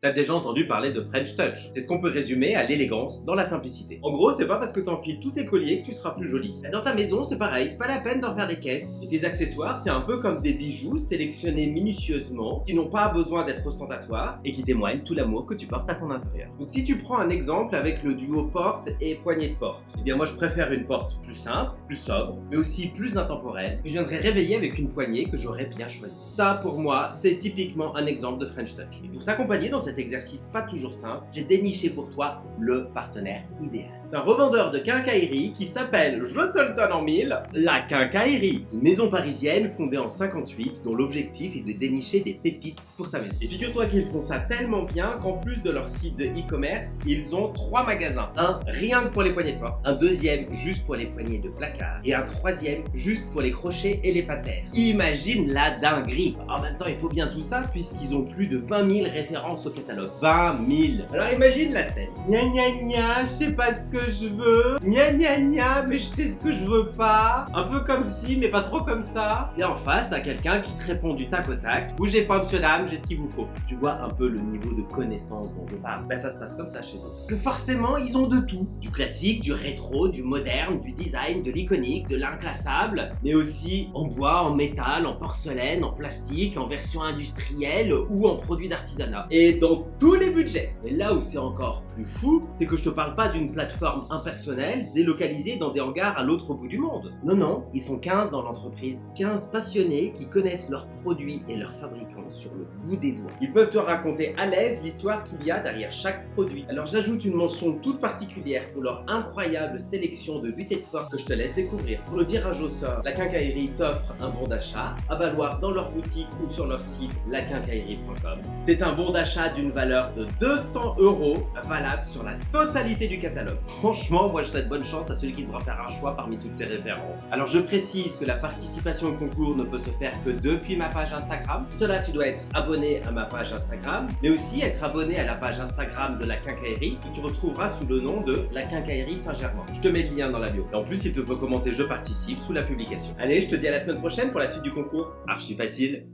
T'as déjà entendu parler de French Touch. C'est ce qu'on peut résumer à l'élégance dans la simplicité. En gros, c'est pas parce que t'enfiles tous tes colliers que tu seras plus joli. Dans ta maison, c'est pareil, c'est pas la peine d'en faire des caisses. Et tes accessoires, c'est un peu comme des bijoux sélectionnés minutieusement, qui n'ont pas besoin d'être ostentatoires et qui témoignent tout l'amour que tu portes à ton intérieur. Donc si tu prends un exemple avec le duo porte et poignée de porte, eh bien moi je préfère une porte plus simple, plus sobre, mais aussi plus intemporelle, que je viendrais réveiller avec une poignée que j'aurais bien choisie. Ça, pour moi, c'est typiquement un exemple de French Touch. Et pour t'accompagner dans cet exercice pas toujours simple, j'ai déniché pour toi le partenaire idéal. C'est un revendeur de quincaillerie qui s'appelle, je te le donne en mille, La Quincaillerie. Une maison parisienne fondée en 58 dont l'objectif est de dénicher des pépites pour ta maison. Et figure-toi qu'ils font ça tellement bien qu'en plus de leur site de e-commerce, ils ont 3 magasins. Un rien que pour les poignées de porte, un deuxième juste pour les poignées de placard et un troisième juste pour les crochets et les patères. Imagine la dinguerie. En même temps, il faut bien tout ça puisqu'ils ont plus de 20 000 références au catalogue. 20 000. Alors imagine la scène. Gna gna gna, je sais pas ce que je veux. Gna gna gna, mais je sais ce que je veux pas. Un peu comme si, mais pas trop comme ça. Et en face, t'as quelqu'un qui te répond du tac au tac. Bougez pas, monsieur dame, j'ai ce qu'il vous faut. Tu vois un peu le niveau de connaissance dont je parle. Ben ça se passe comme ça chez eux. Parce que forcément, ils ont de tout. Du classique, du rétro, du moderne, du design, de l'iconique, de l'inclassable, mais aussi en bois, en métal, en porcelaine, en plastique, en version industrielle ou en produits d'artisanat. Et dans tous les budgets. Et là où c'est encore plus fou, c'est que je te parle pas d'une plateforme impersonnelle délocalisée dans des hangars à l'autre bout du monde. Non, non, ils sont 15 dans l'entreprise. 15 passionnés qui connaissent leurs produits et leurs fabricants sur le bout des doigts. Ils peuvent te raconter à l'aise l'histoire qu'il y a derrière chaque produit. Alors j'ajoute une mention toute particulière pour leur incroyable sélection de butés de porte que je te laisse découvrir. Pour le tirage au sort, La Quincaillerie t'offre un bon d'achat à valoir dans leur boutique ou sur leur site laquincaillerie.com. C'est un bon d'achat d'une valeur de 200 € valable sur la totalité du catalogue. Franchement, moi je souhaite bonne chance à celui qui devra faire un choix parmi toutes ces références. Alors je précise que la participation au concours ne peut se faire que depuis ma page Instagram. Pour cela, tu dois être abonné à ma page Instagram, mais aussi être abonné à la page Instagram de La Quincaillerie que tu retrouveras sous le nom de La Quincaillerie Saint-Germain. Je te mets le lien dans la bio. Et en plus, il te faut commenter je participe sous la publication. Allez, je te dis à la semaine prochaine pour la suite du concours. Archi facile.